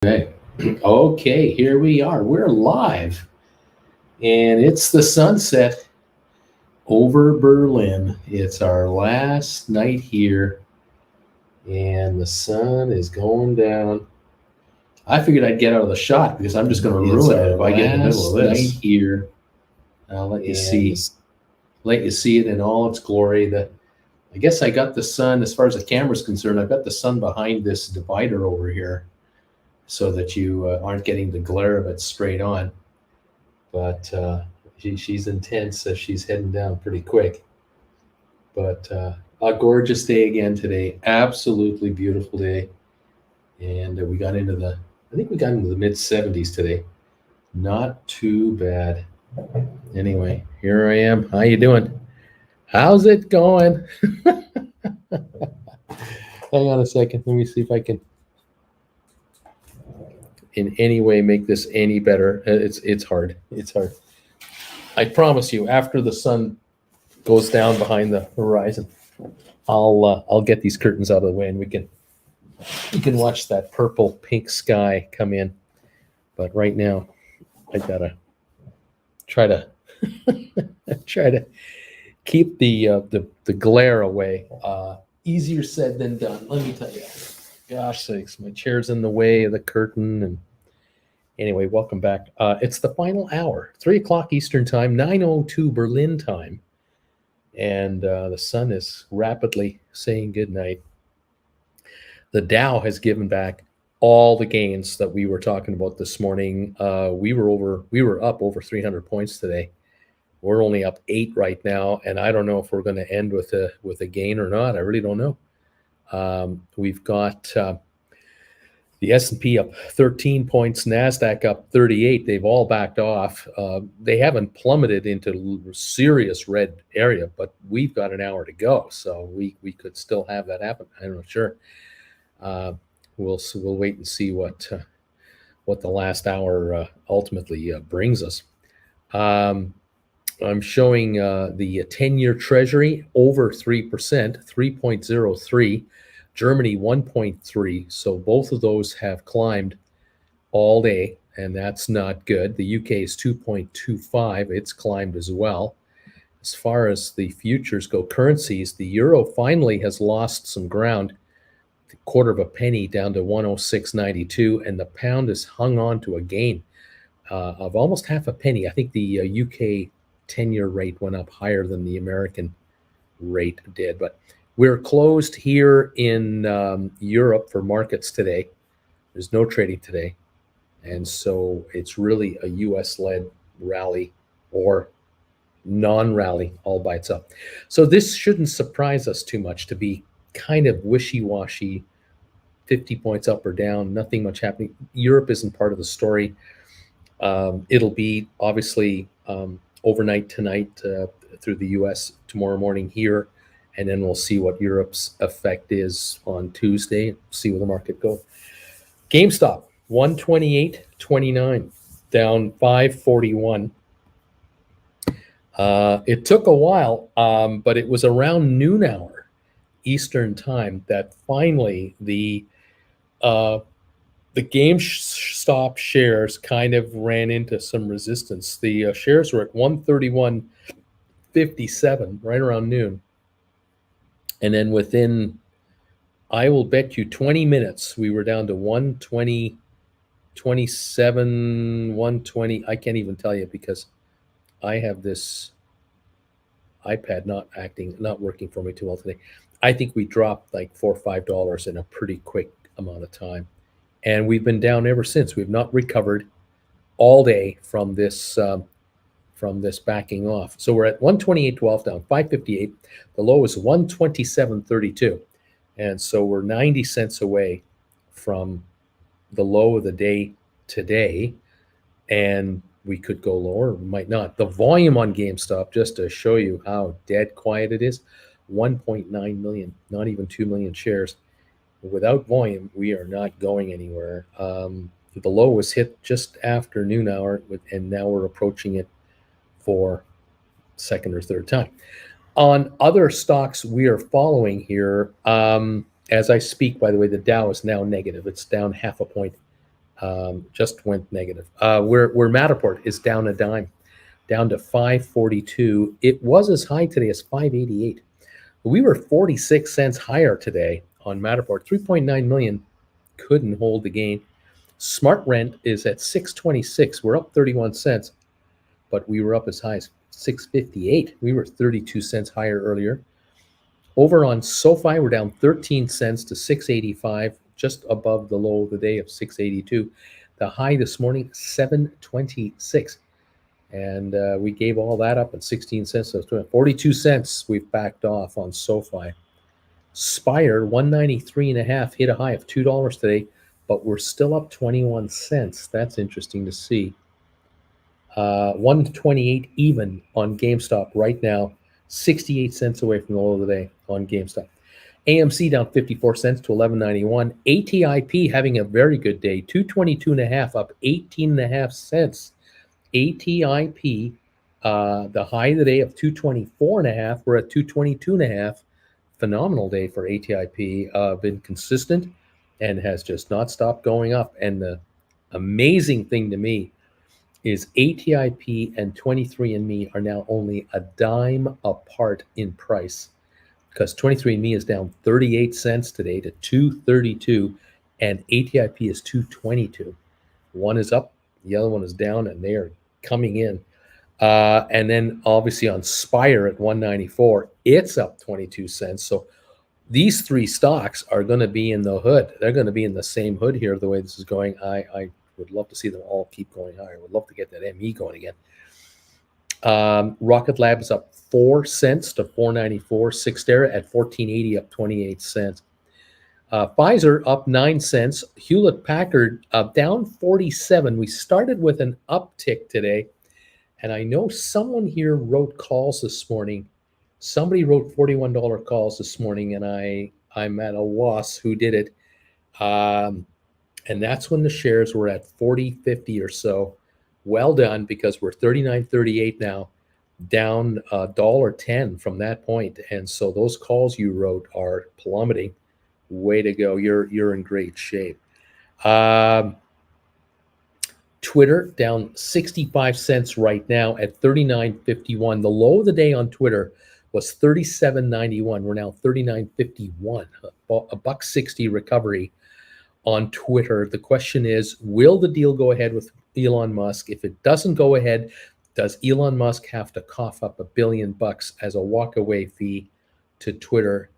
Okay. Okay, here we are. We're live, and it's the sunset over Berlin. It's our last night here, and the sun is going down. I figured I'd get out of the shot because I'm just going to ruin it if I get in the middle of this. Night here. I'll let you see it in all its glory. I guess I got the sun, as far as the camera's concerned, I've got the sun behind this divider over here, so that you aren't getting the glare of it straight on. But she's intense, so she's heading down pretty quick. But a gorgeous day again today. Absolutely beautiful day. And we got into the mid 70s today. Not too bad. Anyway, here I am. How you doing? How's it going? Hang on a second. Let me see if I can in any way make this any better. It's hard. It's hard. I promise you, after the sun goes down behind the horizon, I'll get these curtains out of the way, and we can watch that purple pink sky come in. But right now, I gotta try to keep the glare away. Easier said than done, let me tell you. Gosh sakes, my chair's in the way of the curtain. And anyway, welcome back. It's the final hour, 3 o'clock Eastern time, 9:02 Berlin time. And the sun is rapidly saying goodnight. The Dow has given back all the gains that we were talking about this morning. We were up over 300 points today. We're only up 8 right now, and I don't know if we're going to end with a gain or not. I really don't know. We've got the S&P up 13 points, NASDAQ up 38. They've all backed off. They haven't plummeted into serious red area, but we've got an hour to go, so we could still have that happen. I'm not sure. We'll wait and see what the last hour ultimately brings us. I'm showing the 10-year Treasury over 3%, 3.03. Germany 1.3. So both of those have climbed all day, and that's not good. The UK is 2.25. It's climbed as well. As far as the futures go, currencies, the euro finally has lost some ground, a quarter of a penny down to 106.92, and the pound has hung on to a gain of almost half a penny. I think the UK 10-year rate went up higher than the American rate did, but we're closed here in Europe for markets today. There's no trading today, and so it's really a U.S.-led rally or non-rally all by itself. So this shouldn't surprise us too much to be kind of wishy-washy, 50 points up or down, nothing much happening. Europe isn't part of the story. It'll be obviously overnight tonight through the U.S., tomorrow morning here, and then we'll see what Europe's effect is on Tuesday, see where the market goes. Gamestop, 128.29, down 541. It took a while, but it was around noon hour Eastern time that finally the GameStop shares kind of ran into some resistance. The shares were at 131.57 right around noon. And then within, I will bet you 20 minutes, we were down to 120, 27, 120. I can't even tell you because I have this iPad not working for me too well today. I think we dropped like $4 or $5 in a pretty quick amount of time. And we've been down ever since. We've not recovered all day from this backing off. So we're at 128.12 down, 558. The low is 127.32. And so we're 90 cents away from the low of the day today. And we could go lower, we might not. The volume on GameStop, just to show you how dead quiet it is, 1.9 million, not even 2 million shares. Without volume, we are not going anywhere. The low was hit just after noon hour, and now we're approaching it for second or third time. On other stocks we are following here, as I speak, by the way, the Dow is now negative. It's down half a point Just went negative. Where Matterport is down a dime, down to 542. It was as high today as 588. We were 46 cents higher today on Matterport. 3.9 million couldn't hold the gain. Smart Rent is at 626. We're up 31 cents, but we were up as high as 658. We were 32 cents higher earlier. Over on SoFi, we're down 13 cents to 685, just above the low of the day of 682. The high this morning, 726. And we gave all that up at 16 cents. So 42 cents we've backed off on SoFi. Spire, 193.5, hit a high of $2 today, but we're still up 21 cents. That's interesting to see. 128 even on GameStop right now, 68 cents away from the low of the day on GameStop. AMC down 54 cents to 11.91. ATIP having a very good day, 222.5, up 18.5 cents. ATIP, the high of the day of 224.5, we're at 222.5. Phenomenal day for ATIP. Been consistent and has just not stopped going up. And the amazing thing to me is ATIP and 23andMe are now only a dime apart in price, because 23andMe is down 38 cents today to 232, and ATIP is 222. One is up, the other one is down, and they are coming in. And then obviously on Spire at 194, it's up 22 cents. So these three stocks are going to be in the hood. They're going to be in the same hood here the way this is going. I would love to see them all keep going higher. Would love to get that ME going again. Rocket Lab is up 4 cents to 494. Cyxtera at 14.80, up 28 cents. Pfizer up 9 cents. Hewlett Packard down 47. We started with an uptick today, and I know someone here wrote calls this morning. Somebody wrote $41 calls this morning, and I'm at a loss who did it. And that's when the shares were at 40.50 or so. Well done, because we're 39.38 now, down $1.10 from that point. And so those calls you wrote are plummeting. Way to go. You're in great shape. Twitter down 65 cents right now at 39.51. The low of the day on Twitter was 37.91. We're now 39.51. A $1.60 recovery on Twitter. The question is, will the deal go ahead with Elon Musk? If it doesn't go ahead, does Elon Musk have to cough up $1 billion as a walkaway fee to Twitter?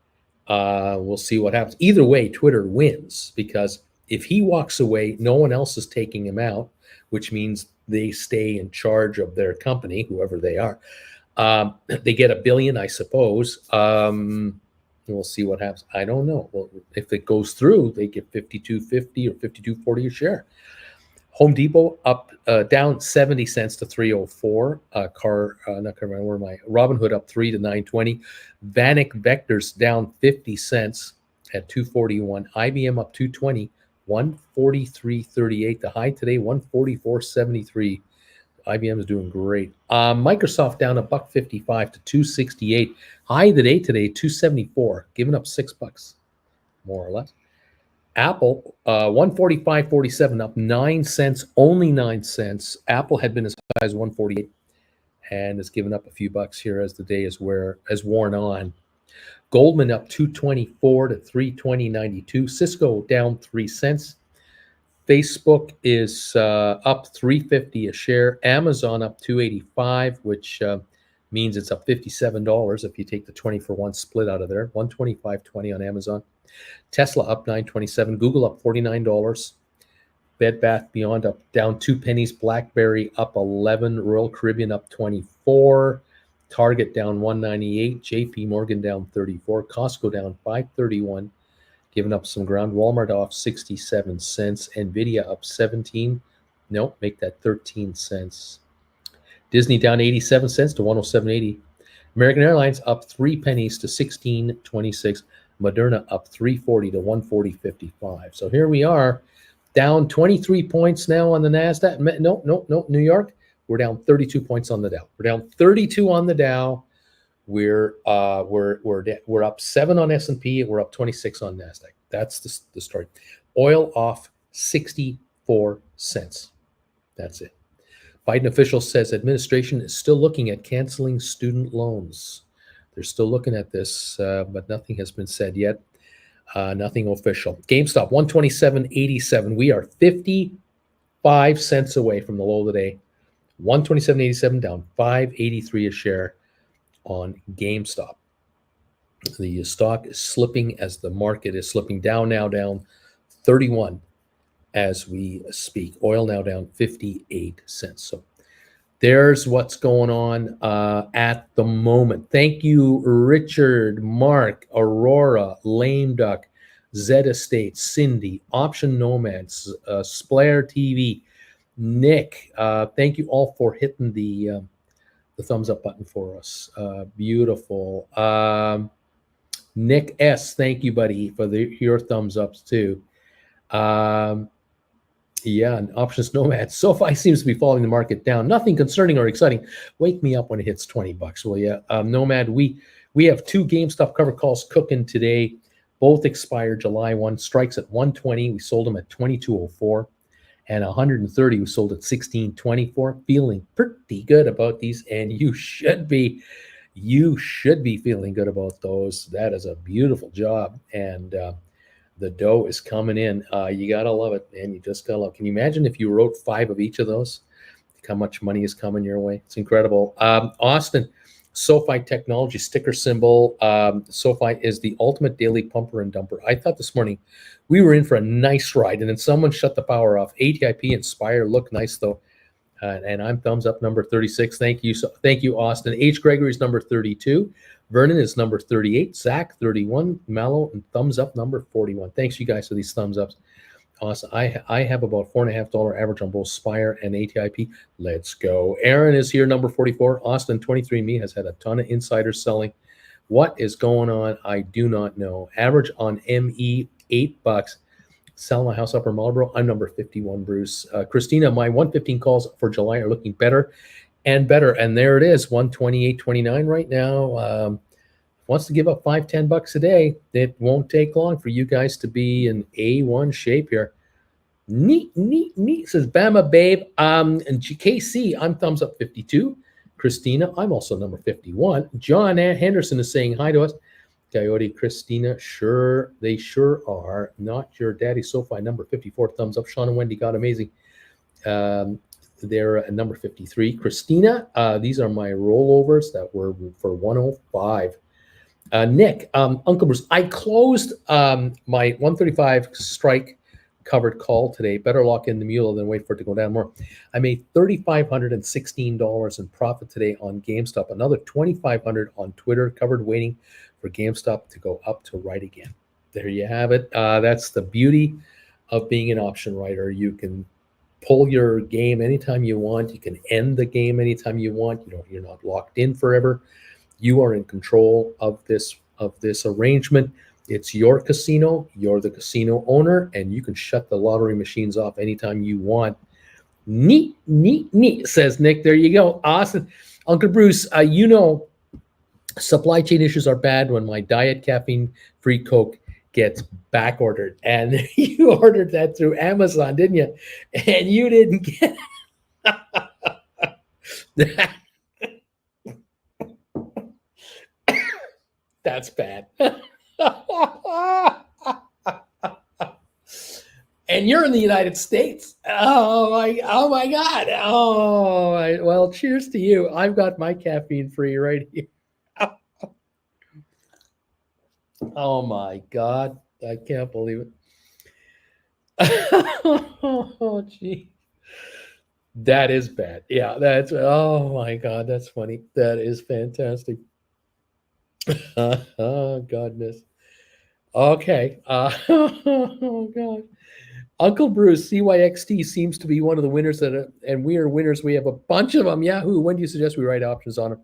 We'll see what happens. Either way, Twitter wins, because if he walks away, no one else is taking him out, which means they stay in charge of their company, whoever they are. They get $1 billion, I suppose. We'll see what happens. I don't know. Well, if it goes through, they get $52.50 or $52.40 a share. Home Depot up, down 70 cents to 304. Robinhood up 3 to 920. Vanek Vectors down 50 cents at 241. IBM up 220, 143.38. The high today, 144.73. IBM is doing great. Microsoft down $1.55 to 268. High of the day today, 274, giving up $6, more or less. Apple, 145.47, up 9 cents, only 9 cents. Apple had been as high as 148 and has given up a few bucks here as the day has worn on. Goldman up 224 to 320.92. Cisco down 3 cents. Facebook is up $3.50 a share. Amazon up $2.85, which means it's up $57 if you take the 20-for-1 split out of there. $125.20 on Amazon. Tesla up $9.27. Google up $49. Bed Bath Beyond up down 2 pennies. BlackBerry up 11. Royal Caribbean up 24. Target down 198. JP Morgan down 34. Costco down 531. Giving up some ground. Walmart off 67 cents. Nvidia up 17. Nope, make that 13 cents. Disney down 87 cents to 107.80. American Airlines up 3 pennies to 16.26. Moderna up 3.40 to 140.55. So here we are, down 23 points now on the NASDAQ. No, New York. We're down 32 points on the Dow. We're down 32 on the Dow. We're up 7 on S&P, and we're up 26 on NASDAQ. That's the story. Oil off 60 That's it. Biden official says administration is still looking at canceling student loans. They're still looking at this, but nothing has been said yet. Nothing official. GameStop 127.87. We are 55 cents away from the low of the day. 127.87 down 5.83 a share on GameStop. The stock is slipping as the market is slipping down 31 as we speak. Oil now down 58 cents. So there's what's going on at the moment. Thank you, Richard, Mark, Aurora, Lame Duck, Zed Estate, Cindy, Option Nomads, Splair TV, Nick. Thank you all for hitting the thumbs up button for us. Beautiful. Nick S., thank you, buddy, for your thumbs ups too. Yeah, and Options Nomad. SoFi seems to be following the market down. Nothing concerning or exciting. Wake me up when it hits $20, will you? Nomad, we have two GameStop cover calls cooking today. Both expire July 1. Strikes at 120. We sold them at 22.04. And 130, we sold at 16.24. Feeling pretty good about these, and you should be feeling good about those. That is a beautiful job, and the dough is coming in. You gotta love it, man. You just gotta love it. Can you imagine if you wrote 5 of each of those? How much money is coming your way? It's incredible. Austin, SoFi Technology sticker symbol. SoFi is the ultimate daily pumper and dumper. I thought this morning we were in for a nice ride, and then someone shut the power off. ATIP and Spire look nice though. And I'm thumbs up number 36. Thank you. Thank you, Austin. H. Gregory's number 32. Vernon is number 38. Zach, 31. Mallow, and thumbs up number 41. Thanks, you guys, for these thumbs ups. Awesome. I have about $4.50 average on both Spire and ATIP. Let's go. Aaron is here, number 44. Austin, 23andMe has had a ton of insiders selling. What is going on? I do not know. Average on ME, $8. Sell my house upper Marlboro. I'm number 51, Bruce. Christina, my 115 calls for July are looking better and better. And there it is, 128.29 right now. Wants to give up $5-10 a day. It won't take long for you guys to be in A1 shape here. Neat, says Bama Babe. And KC, I'm thumbs up 52. Christina, I'm also number 51. John Henderson is saying hi to us. Coyote, Christina, sure, they sure are. Not your daddy SoFi, number 54, thumbs up. Sean and Wendy, God, amazing. They're at number 53. Christina, these are my rollovers that were for 105. Nick, Uncle Bruce, I closed my 135 strike covered call today. Better lock in the mule than wait for it to go down more. I made $3,516 in profit today on GameStop. Another $2,500 on Twitter, covered waiting for GameStop to go up to right again. There you have it. That's the beauty of being an option writer. You can pull your game anytime you want. You can end the game anytime you want. You're not locked in forever. You are in control of this arrangement. It's your casino. You're the casino owner, and you can shut the lottery machines off anytime you want. Neat, says Nick. There you go. Awesome. Uncle Bruce, supply chain issues are bad when my diet caffeine-free Coke gets back ordered. And you ordered that through Amazon, didn't you? And you didn't get that. That's bad. And you're in the United States. Oh my God. Well, cheers to you. I've got my caffeine free right here. Oh my God. I can't believe it. Oh, gee. That is bad. Yeah, oh my God, that's funny. That is fantastic. Oh, goodness. Okay. Oh, God. Uncle Bruce, CYXT seems to be one of the winners, and we are winners. We have a bunch of them. Yahoo! When do you suggest we write options on them?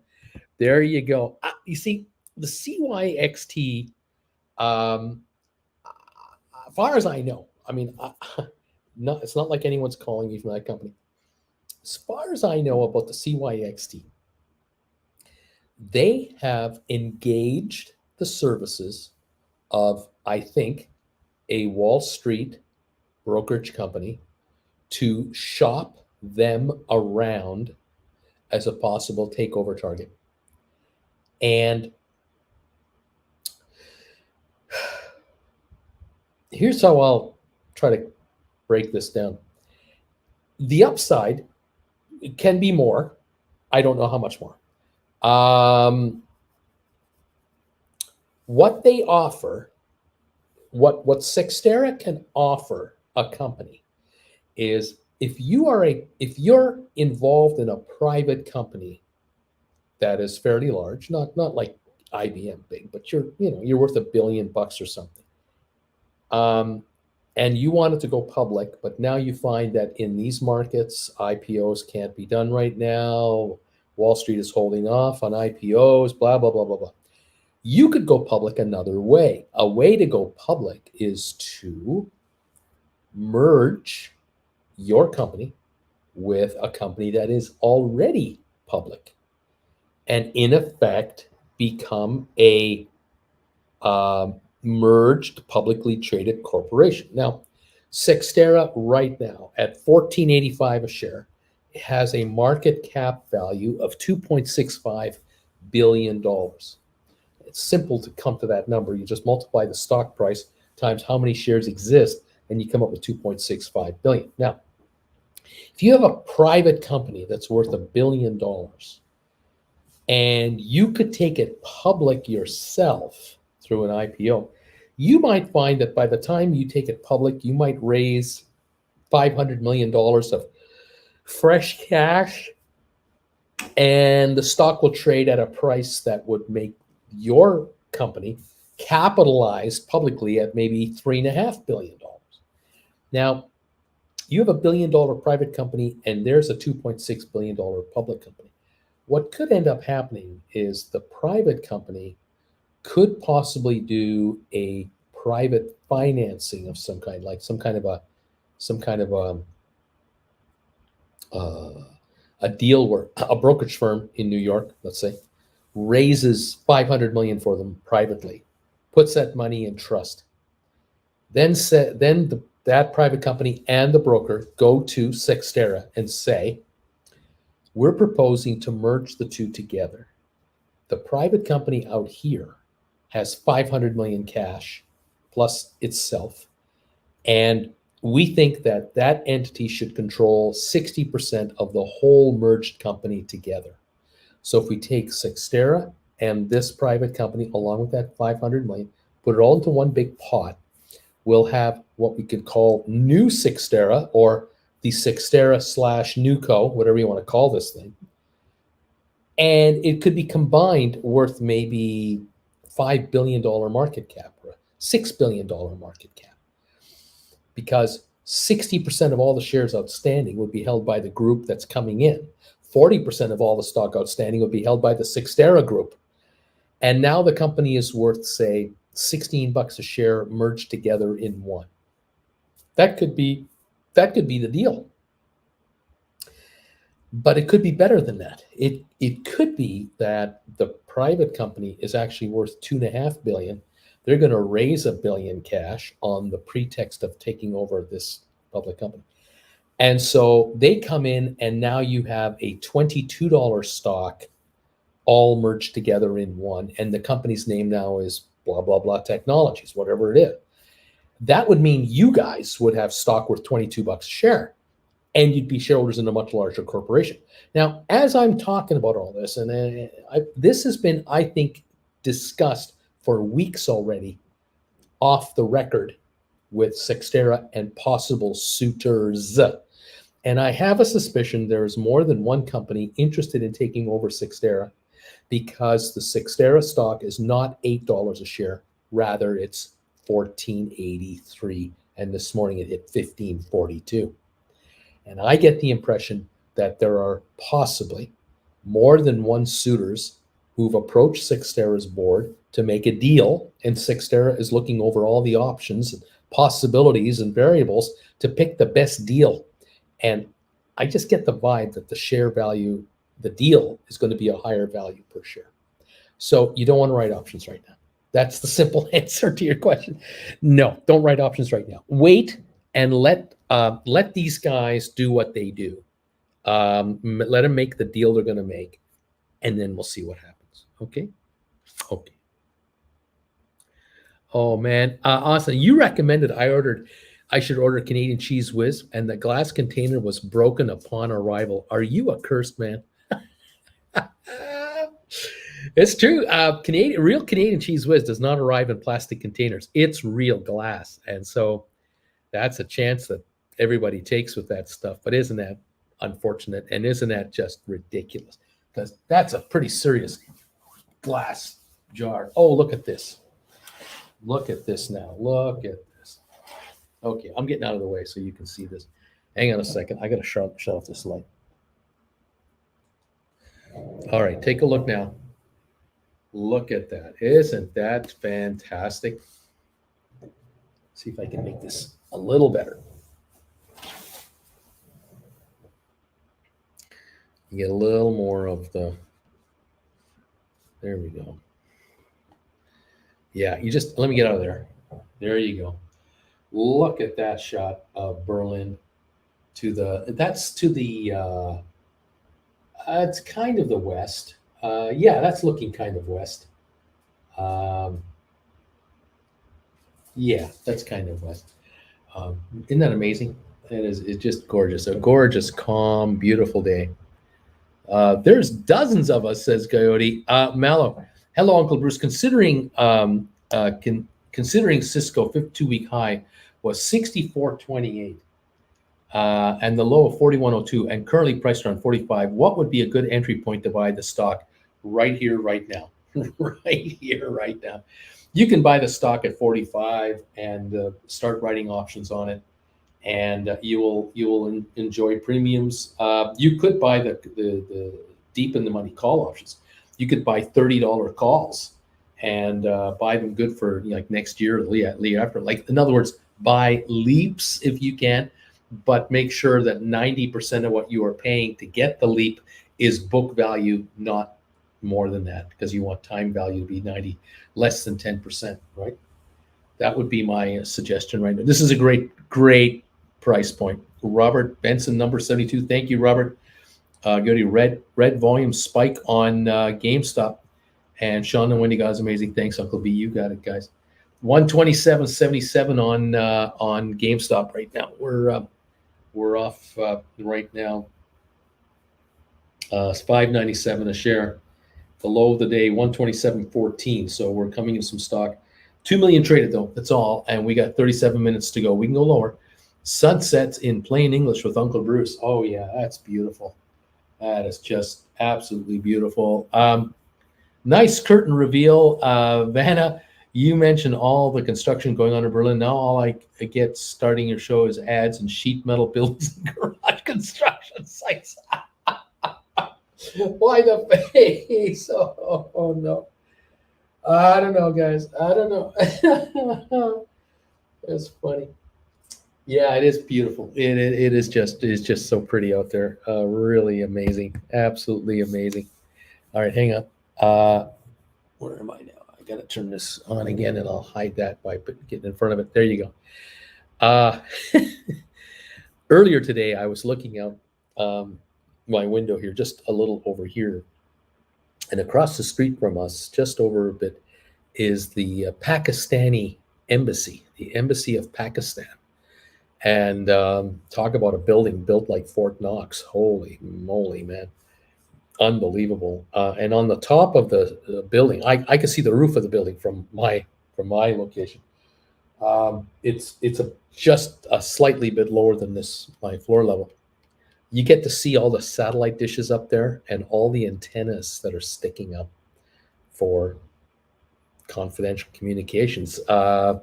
There you go. You see, the CYXT, as far as I know, I mean, it's not like anyone's calling me from that company. As far as I know about the CYXT, they have engaged the services of, I think, a Wall Street brokerage company to shop them around as a possible takeover target. And here's how I'll try to break this down. The upside can be more. I don't know how much more. What they offer, what Cyxtera can offer a company is if you're involved in a private company that is fairly large, not like IBM big, but you're worth $1 billion or something. And you wanted to go public, but now you find that in these markets, IPOs can't be done right now. Wall Street is holding off on IPOs, blah, blah, blah, blah, blah. You could go public another way. A way to go public is to merge your company with a company that is already public and in effect become a merged publicly traded corporation. Now, Cyxtera right now at $14.85 a share has a market cap value of $2.65 billion. It's simple to come to that number. You just multiply the stock price times how many shares exist, and you come up with $2.65 billion. Now, if you have a private company that's worth $1 billion, and you could take it public yourself through an IPO, you might find that by the time you take it public, you might raise $500 million of fresh cash, and the stock will trade at a price that would make your company capitalized publicly at maybe $3.5 billion. Now, you have $1 billion private company, and there's a $2.6 billion public company. What could end up happening is the private company could possibly do a private financing of some kind, like some kind of a deal where a brokerage firm in New York, let's say, raises $500 million for them privately, puts that money in trust, then that private company and the broker go to Cyxtera and say, we're proposing to merge the two together. The private company out here has $500 million cash plus itself, and we think that that entity should control 60% of the whole merged company together. So if we take Cyxtera and this private company along with that $500 million, put it all into one big pot, we'll have what we could call new Cyxtera, or the Cyxtera / Newco, whatever you want to call this thing. And it could be combined worth maybe $5 billion market cap or $6 billion market cap, because 60% of all the shares outstanding would be held by the group that's coming in. 40% of all the stock outstanding would be held by the Cyxtera group. And now the company is worth, say, $16 a share merged together in one. That could be the deal. But it could be better than that. It could be that the private company is actually worth $2.5 billion. They're going to raise $1 billion cash on the pretext of taking over this public company. And so they come in, and now you have a $22 stock all merged together in one. And the company's name now is blah, blah, blah technologies, whatever it is. That would mean you guys would have stock worth $22 a share, and you'd be shareholders in a much larger corporation. Now, as I'm talking about all this, and this has been, I think, discussed for weeks already off the record with Cyxtera and possible suitors. And I have a suspicion there is more than one company interested in taking over Cyxtera, because the Cyxtera stock is not $8 a share. Rather, it's $14.83. And this morning it hit $15.42. And I get the impression that there are possibly more than one suitors who've approached Cyxtera's board to make a deal, and Cyxtera is looking over all the options and possibilities and variables to pick the best deal. And I just get the vibe that the share value, the deal, is going to be a higher value per share. So you don't want to write options right now. That's the simple answer to your question. No, don't write options right now. Wait and let Let these guys do what they do. Let them make the deal they're going to make, and then we'll see what happens. Okay. Okay. Oh man, awesome! You recommended I should order Canadian Cheese Whiz, and the glass container was broken upon arrival. Are you a cursed man? It's true. Real Canadian Cheese Whiz does not arrive in plastic containers. It's real glass, and so that's a chance that everybody takes with that stuff. But isn't that unfortunate? And isn't that just ridiculous? Because that's a pretty serious glass jar. Oh, look at this. Look at this now. Look at this. Okay, I'm getting out of the way so you can see this. Hang on a second. I got to shut off this light. All right, take a look now. Look at that. Isn't that fantastic? See if I can make this a little better. You get a little more of the, there we go. Yeah, you just, let me get out of there. There you go. Look at that shot of Berlin to the, that's to the, it's kind of the west. Yeah, that's looking kind of west. Yeah, that's kind of west. Isn't that amazing? It's just gorgeous. A gorgeous, calm, beautiful day. There's dozens of us, says Coyote. Mallow, hello, Uncle Bruce. Considering Cisco 52-week high was 64.28 and the low of 41.02 and currently priced around 45, what would be a good entry point to buy the stock right here, right now? Right here, right now. You can buy the stock at 45 and start writing options on it, and you will enjoy premiums. You could buy the deep in the money call options. You could buy $30 calls and buy them good for like next year or the year after. Like, in other words, buy leaps if you can, but make sure that 90% of what you are paying to get the leap is book value, not more than that, because you want time value to be 90, less than 10%, right? That would be my suggestion right now. This is a great price point. Robert Benson, number 72. Thank you, Robert. Go to red volume spike on GameStop. And Sean and Wendy, guys, amazing. Thanks, Uncle B. You got it, guys. 127.77 on GameStop right now. We're off right now. It's $5.97 a share. The low of the day, 127.14. So we're coming in some stock. 2 million traded though. That's all, and we got 37 minutes to go. We can go lower. Sunsets in plain English with Uncle Bruce. Oh yeah, that's beautiful. That is just absolutely beautiful. Nice curtain reveal. Vanna, you mentioned all the construction going on in Berlin. Now all I get starting your show is ads and sheet metal buildings and garage construction sites. Why the face? Oh no. I don't know, guys. I don't know. That's funny. Yeah, it is beautiful. It is just so pretty out there. Really amazing. Absolutely amazing. All right, hang on. Where am I now? I got to turn this on again, and I'll hide that by getting in front of it. There you go. Earlier today, I was looking out my window here, just a little over here, and across the street from us, just over a bit, is the Pakistani embassy, the embassy of Pakistan. And talk about a building built like Fort Knox. Holy moly, man. Unbelievable. And on the top of the building, I can see the roof of the building from my location. It's just a slightly bit lower than my floor level. You get to see all the satellite dishes up there and all the antennas that are sticking up for confidential communications.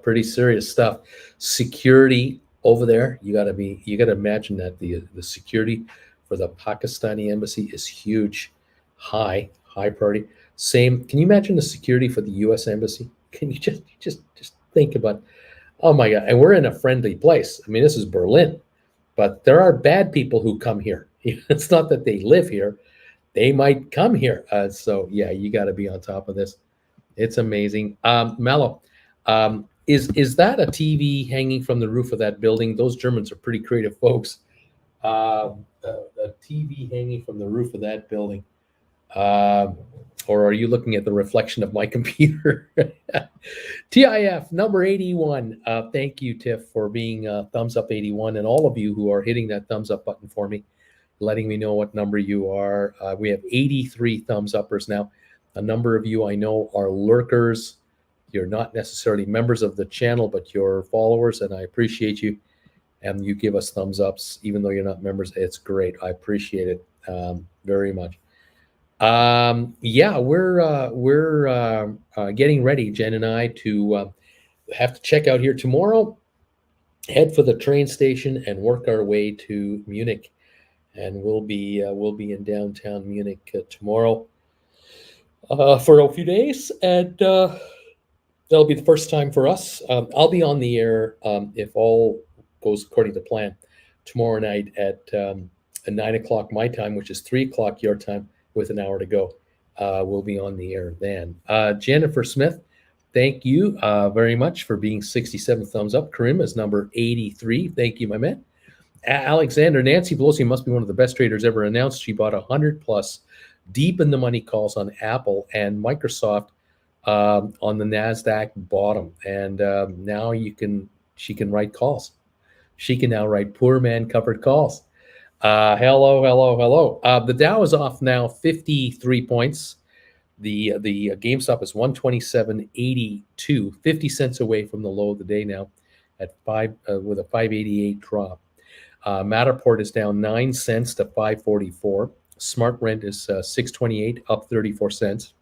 Pretty serious stuff. Security over there, you got to imagine that the security for the Pakistani embassy is huge, high priority. Same. Can you imagine the security for the U.S. embassy? Can you just think about? Oh my God! And we're in a friendly place. I mean, this is Berlin. But there are bad people who come here. It's not that they live here. They might come here. So, yeah, you got to be on top of this. It's amazing. Mallow, Is that a TV hanging from the roof of that building? Those Germans are pretty creative folks. A TV hanging from the roof of that building. Um, or are you looking at the reflection of my computer? TIF number 81. Thank you, Tiff, for being thumbs up 81, and all of you who are hitting that thumbs up button for me, letting me know what number you are. We have 83 thumbs uppers now. A number of you I know are lurkers. You're not necessarily members of the channel, but you're followers, and I appreciate you. And you give us thumbs ups, even though you're not members. It's great. I appreciate it very much. Yeah, we're getting ready, Jen and I, to have to check out here tomorrow. Head for the train station and work our way to Munich, and we'll be in downtown Munich tomorrow for a few days, and that'll be the first time for us. I'll be on the air if all goes according to plan tomorrow night at 9 o'clock my time, which is 3 o'clock your time, with an hour to go. We'll be on the air then. Jennifer Smith, thank you very much for being 67 thumbs up. Karim is number 83. Thank you, my man. Alexander, Nancy Pelosi must be one of the best traders ever announced. She bought 100 plus deep in the money calls on Apple and Microsoft on the NASDAQ bottom. And now she can write calls. She can now write poor man covered calls. Hello. The Dow is off now 53 points. The GameStop is 127.82, 50 cents away from the low of the day now at with a 588 drop. Matterport is down 9 cents to 544. Smart Rent is 628, up 34 cents.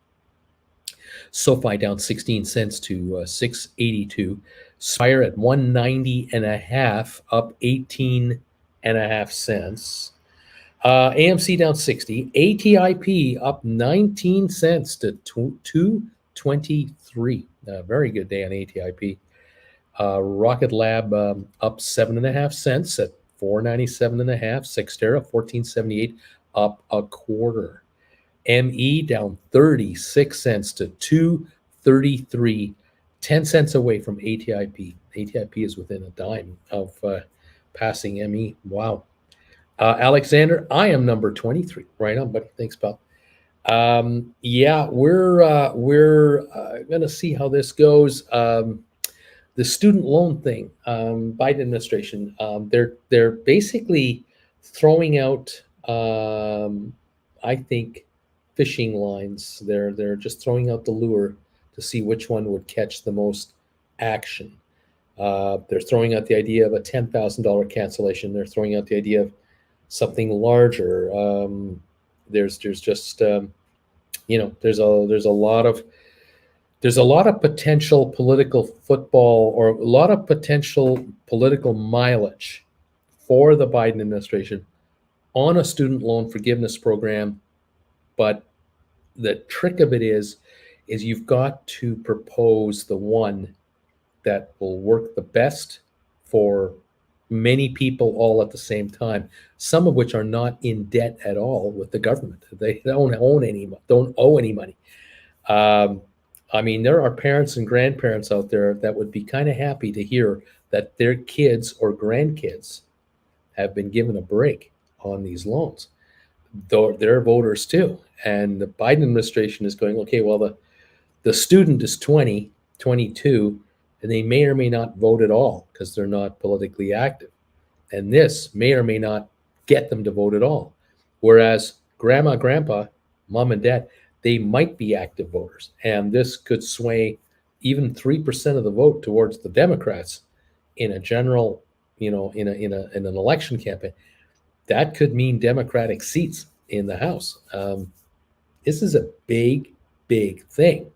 SoFi down 16 cents to 682. Spire at 190 and a half, up 18 and a half cents. AMC down 60. ATIP up 19 cents to 223. Very good day on ATIP. Rocket Lab up 7.5 cents at 497.5. Xterra 1478, up a quarter. ME down 36 cents to 233, 10 cents away from ATIP. ATIP is within a dime of passing ME. Wow. Alexander, I am number 23. Right on, buddy. Thanks, pal. Yeah, we're gonna see how this goes. The student loan thing, Biden administration, they're basically throwing out, I think, fishing lines. They're just throwing out the lure to see which one would catch the most action. They're throwing out the idea of a $10,000 cancellation. They're throwing out the idea of something larger. There's just there's a lot of potential political football, or a lot of potential political mileage for the Biden administration on a student loan forgiveness program. But the trick of it is you've got to propose the one that will work the best for many people all at the same time, some of which are not in debt at all with the government. They don't owe any money. I mean, there are parents and grandparents out there that would be kind of happy to hear that their kids or grandkids have been given a break on these loans. Though they're voters too. And the Biden administration is going, okay, well, the student is 20, 22, and they may or may not vote at all because they're not politically active. And this may or may not get them to vote at all. Whereas grandma, grandpa, mom and dad, they might be active voters. And this could sway even 3% of the vote towards the Democrats in a general, in an election campaign. That could mean Democratic seats in the House. This is a big, big thing.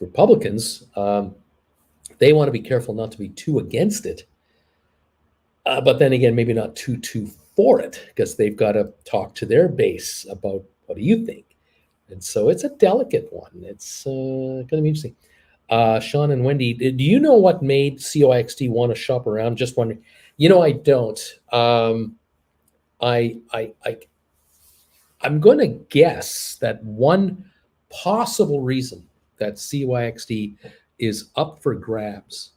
Republicans, they want to be careful not to be too against it. But then again, maybe not too for it, because they've got to talk to their base about, what do you think? And so it's a delicate one. It's going to be interesting. Sean and Wendy, do you know what made COIXT want to shop around? Just wondering. I don't. I'm going to guess that one possible reason that CYXT is up for grabs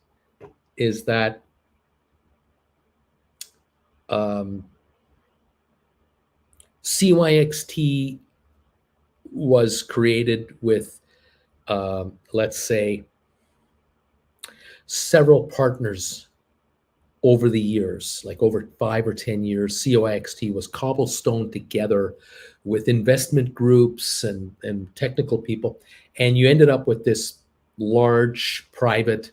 is that CYXT was created with, let's say, several partners over the years, like over 5 or 10 years. CYXT was cobblestoned together with investment groups and technical people, and you ended up with this large private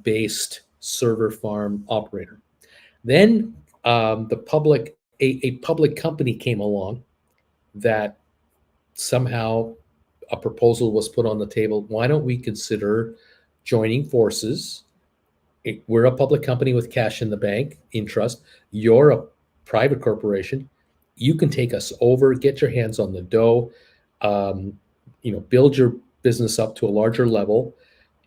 based server farm operator. Then a public company came along that somehow a proposal was put on the table. Why don't we consider joining forces? We're a public company with cash in the bank, in trust. You're a private corporation. You can take us over, get your hands on the dough, build your business up to a larger level.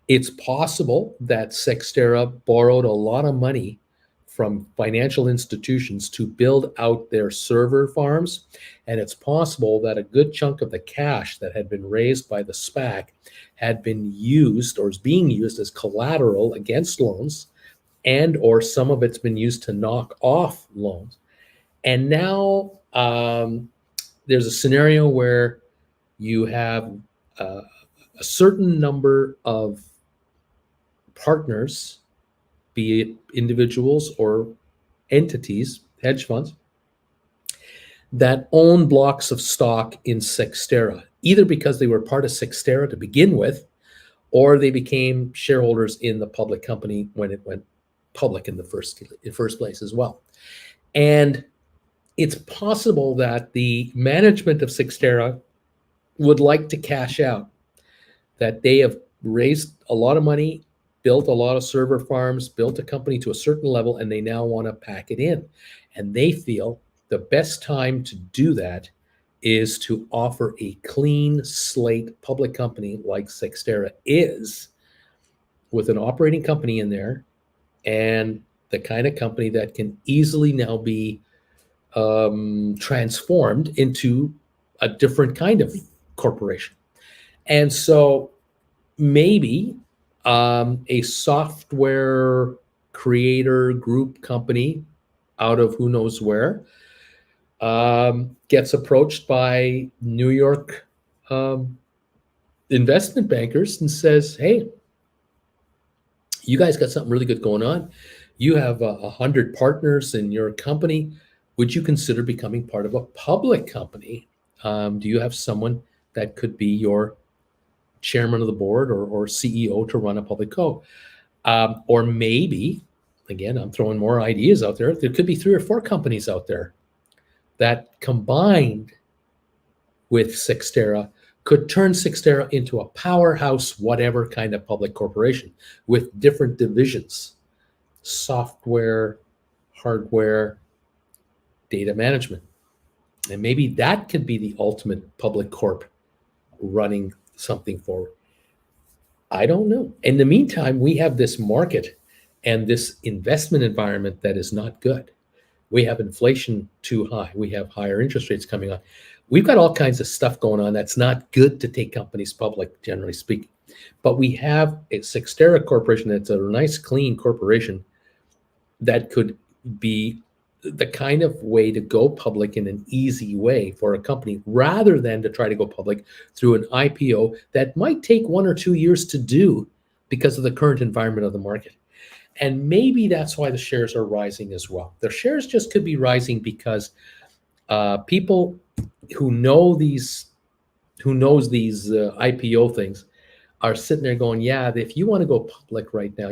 It's possible that Sextera borrowed a lot of money from financial institutions to build out their server farms. And it's possible that a good chunk of the cash that had been raised by the SPAC had been used or is being used as collateral against loans, and or some of it's been used to knock off loans. And now there's a scenario where you have a certain number of partners, be it individuals or entities, hedge funds, that own blocks of stock in Sextera, either because they were part of Sextera to begin with, or they became shareholders in the public company when it went public in the first place as well. And it's possible that the management of Sextera would like to cash out, that they have raised a lot of money, built a lot of server farms, built a company to a certain level, and they now want to pack it in. And they feel the best time to do that is to offer a clean slate public company like Sextera is, with an operating company in there, and the kind of company that can easily now be transformed into a different kind of corporation. And so maybe a software creator group company out of who knows where gets approached by New York investment bankers and says, hey, you guys got something really good going on. You have 100 partners in your company. Would you consider becoming part of a public company? Do you have someone that could be your chairman of the board or CEO to run a public co? Or maybe, again, I'm throwing more ideas out there. There could be 3 or 4 companies out there that combined with Sextera could turn Sextera into a powerhouse, whatever kind of public corporation with different divisions: software, hardware, data management. And maybe that could be the ultimate public corp running something forward. I don't know. In the meantime, we have this market and this investment environment that is not good. We have inflation too high. We have higher interest rates coming on. We've got all kinds of stuff going on that's not good to take companies public, generally speaking. But we have a Sextera corporation that's a nice, clean corporation that could be the kind of way to go public in an easy way for a company, rather than to try to go public through an IPO that might take 1 or 2 years to do because of the current environment of the market. And maybe that's why the shares are rising as well. The shares just could be rising because people who knows these IPO things are sitting there going, yeah, if you want to go public right now,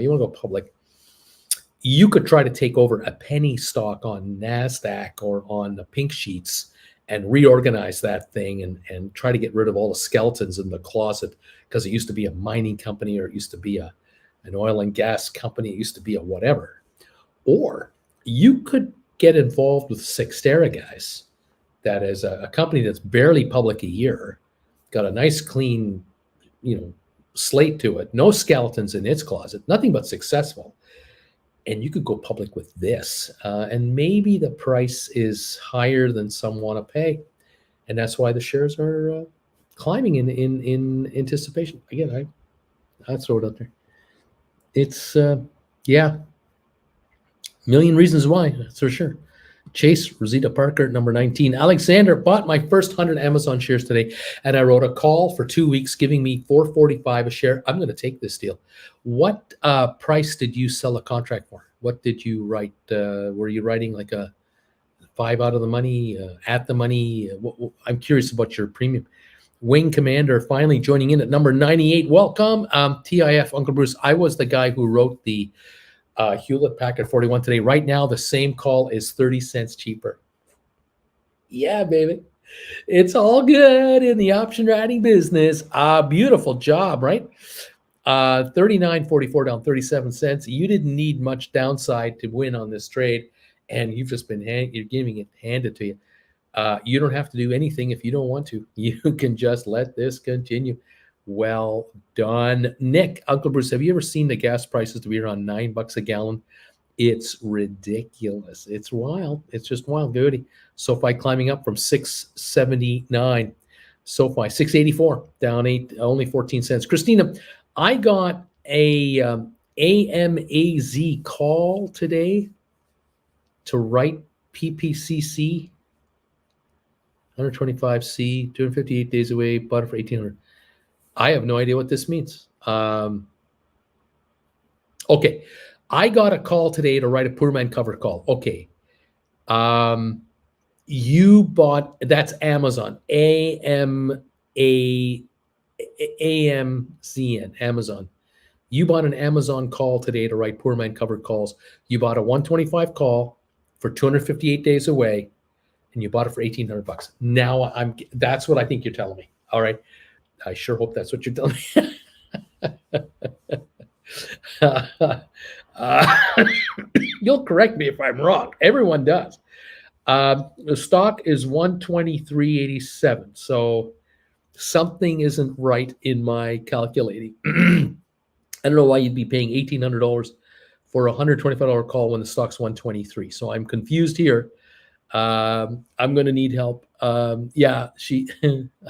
you could try to take over a penny stock on NASDAQ or on the pink sheets and reorganize that thing and try to get rid of all the skeletons in the closet, because it used to be a mining company, or it used to be an oil and gas company, it used to be a whatever. Or you could get involved with Sextera guys, that is a company that's barely public a year, got a nice clean, slate to it, no skeletons in its closet, nothing but successful. And you could go public with this, and maybe the price is higher than some want to pay, and that's why the shares are climbing in anticipation. Again, I'd throw it out there. It's yeah, million reasons why, that's for sure. Chase, Rosita Parker, number 19. Alexander bought my first 100 Amazon shares today, and I wrote a call for 2 weeks, giving me $4.45 a share. I'm going to take this deal. What price did you sell a contract for? What did you write? Were you writing like a 5 out of the money, at the money? I'm curious about your premium. Wing Commander finally joining in at number 98. Welcome, TIF, Uncle Bruce. I was the guy who wrote the Hewlett Packard 41 today. Right now, the same call is 30 cents cheaper. Yeah, baby. It's all good in the option writing business. Beautiful job, right? 39.44 down 37 cents. You didn't need much downside to win on this trade, and you've just been you're giving it handed to you. You don't have to do anything if you don't want to. You can just let this continue. Well done. Nick, Uncle Bruce, have you ever seen the gas prices to be around $9 a gallon? It's ridiculous. It's wild. It's just wild, goody. SoFi climbing up from 679. SoFi 684, down 8, only 14 cents. Christina, I got a AMAZ call today to write PPCC 125C, 258 days away, bought it for 1,800. I have no idea what this means. Okay. I got a call today to write a poor man cover call. Okay. You bought, that's Amazon, AMZN, Amazon. You bought an Amazon call today to write poor man cover calls. You bought a 125 call for 258 days away, and you bought it for $1,800. Now that's what I think you're telling me. All right. I sure hope that's what you're telling me. You'll correct me if I'm wrong. Everyone does. The stock is 123.87. So something isn't right in my calculating. I don't know why you'd be paying $1,800 for a $125 call when the stock's 123. So I'm confused here. I'm going to need help. Yeah,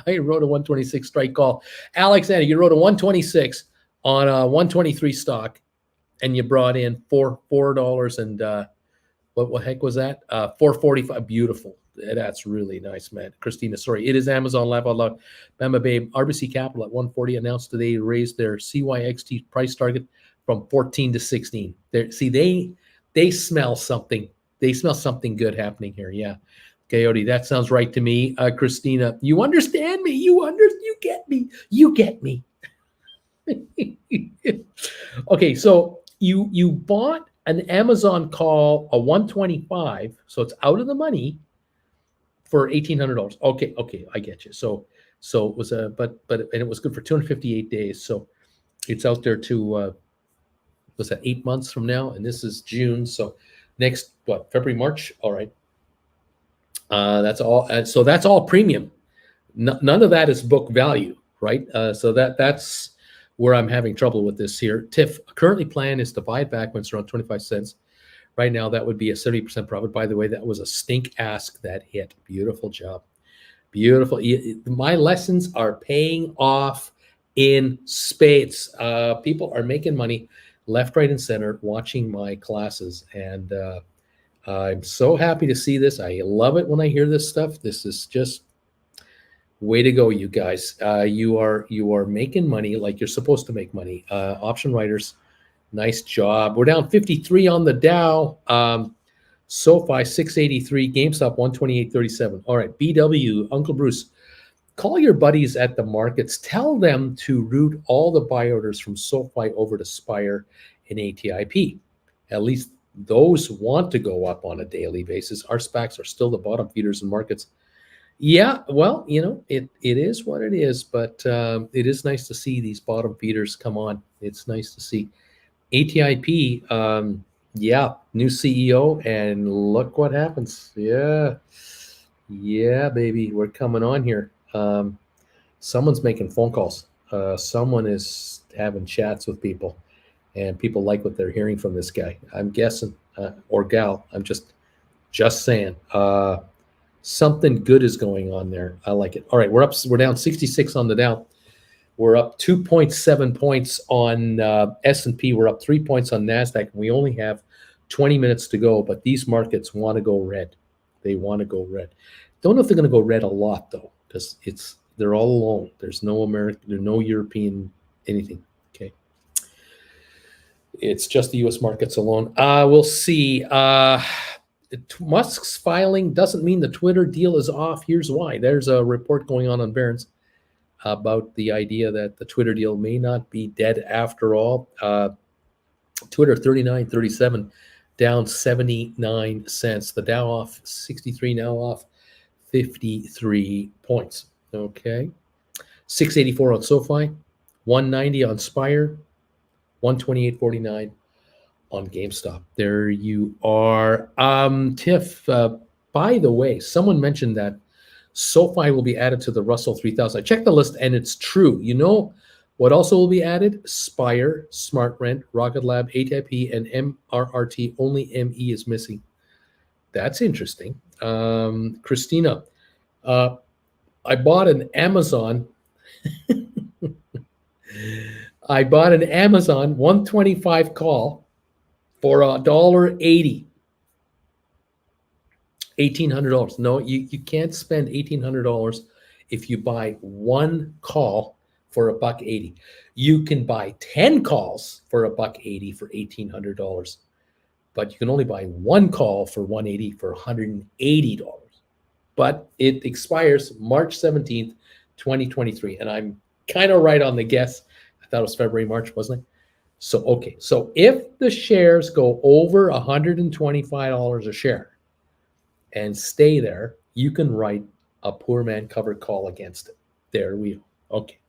I wrote a 126 strike call. Alexander, you wrote a 126 on a 123 stock, and you brought in $4 and what heck was that? 445. Beautiful. That's really nice, man. Christina, sorry. It is Amazon Laugh Out Loud. Bama Babe, RBC Capital at 140 announced today raised their CYXT price target from 14 to 16. They smell something. They smell something good happening here. Yeah. Coyote, that sounds right to me. Christina, you understand me. You get me. You get me. Okay, so you bought an Amazon call, a 125, so it's out of the money for $1,800. Okay, I get you. So it was but it was good for 258 days. So it's out there to was that 8 months from now, and this is June. So next February, March. All right. That's all. So that's all premium. None of that is book value, right? So that's where I'm having trouble with this here. TIFF currently plan is to buy it back when it's around 25 cents. Right now, that would be a 70% profit. By the way, that was a stink ask that hit. Beautiful job. Beautiful. My lessons are paying off in spades. People are making money left, right, and center watching my classes. And I'm so happy to see this. I love it when I hear this stuff. This is just way to go, you guys. You are making money like you're supposed to make money. Option writers, nice job. We're down 53 on the Dow. SoFi 683, GameStop 128.37. All right, BW, Uncle Bruce, call your buddies at the markets. Tell them to route all the buy orders from SoFi over to Spire and ATIP. At least those want to go up on a daily basis. Our SPACs are still the bottom feeders in markets. Yeah, well, it is what it is, but it is nice to see these bottom feeders come on. It's nice to see. ATIP, yeah, new CEO, and look what happens. Yeah, baby, we're coming on here. Someone's making phone calls. Someone is having chats with people, and people like what they're hearing from this guy. I'm guessing, or gal. I'm just saying. Something good is going on there. I like it. All right, we're down 66 on the Dow. We're up 2.7 points on S&P. We're up 3 points on NASDAQ. We only have 20 minutes to go, but these markets want to go red. They want to go red. Don't know if they're going to go red a lot, though, because they're all alone. There's no American, there's no European anything. Okay. It's just the U.S. markets alone. We'll see. Musk's filing doesn't mean the Twitter deal is off. Here's why. There's a report going on Barron's about the idea that the Twitter deal may not be dead after all. Twitter 39.37, down 79 cents. The Dow off 63, now off 53 points. Okay. 684 on SoFi, 190 on Spire, 128.49 on GameStop. There you are. Tiff, by the way, someone mentioned that SoFi will be added to the Russell 3000. I checked the list and it's true. You know what also will be added? Spire, SmartRent, Rocket Lab, ATIP, and MRRT. Only ME is missing. That's interesting. Christina, I bought an Amazon. I bought an Amazon 125 call for $1.80. $1,800. No, you can't spend $1,800 if you buy one call for $1.80. You can buy 10 calls for $1.80 for $1,800, but you can only buy one call for $1.80 for $180. But it expires March 17th, 2023, and I'm kind of right on the guess. I thought it was February, March, wasn't it? So, okay. So if the shares go over $125 a share and stay there, you can write a poor man covered call against it. There we go. Okay.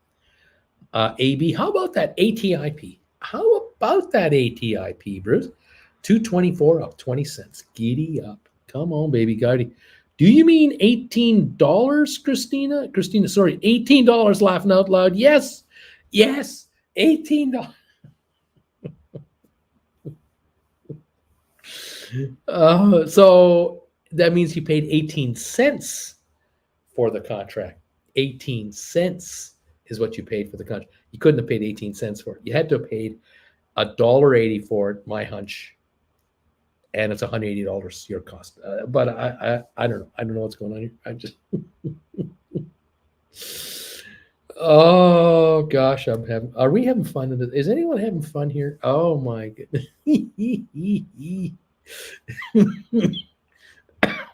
AB, how about that ATIP? How about that ATIP, Bruce? 224 up 20 cents. Giddy up. Come on, baby. Goody. Do you mean $18, Christina? Christina, sorry, $18 laughing out loud. Yes. Yes. $18. So that means you paid 18 cents for the contract. 18 cents is what you paid for the contract. You couldn't have paid 18 cents for it. You had to have paid $1.80 for it, my hunch. And it's $180 your cost. But I don't know. I don't know what's going on here. I just oh gosh, are we having fun? Is anyone having fun here? Oh my goodness.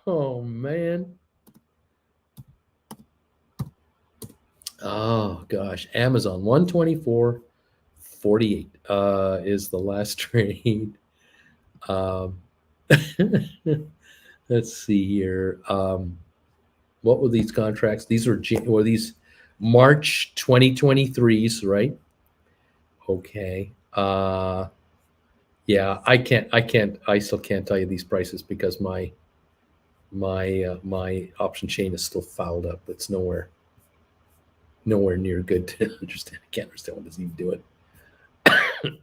Oh man. Oh gosh. Amazon 124.48 is the last trade. Let's see here. What were these contracts? These were these March 2023s, right? Okay. Yeah, I still can't tell you these prices because my option chain is still fouled up. It's nowhere near good to understand. I can't understand what does even do it. I'm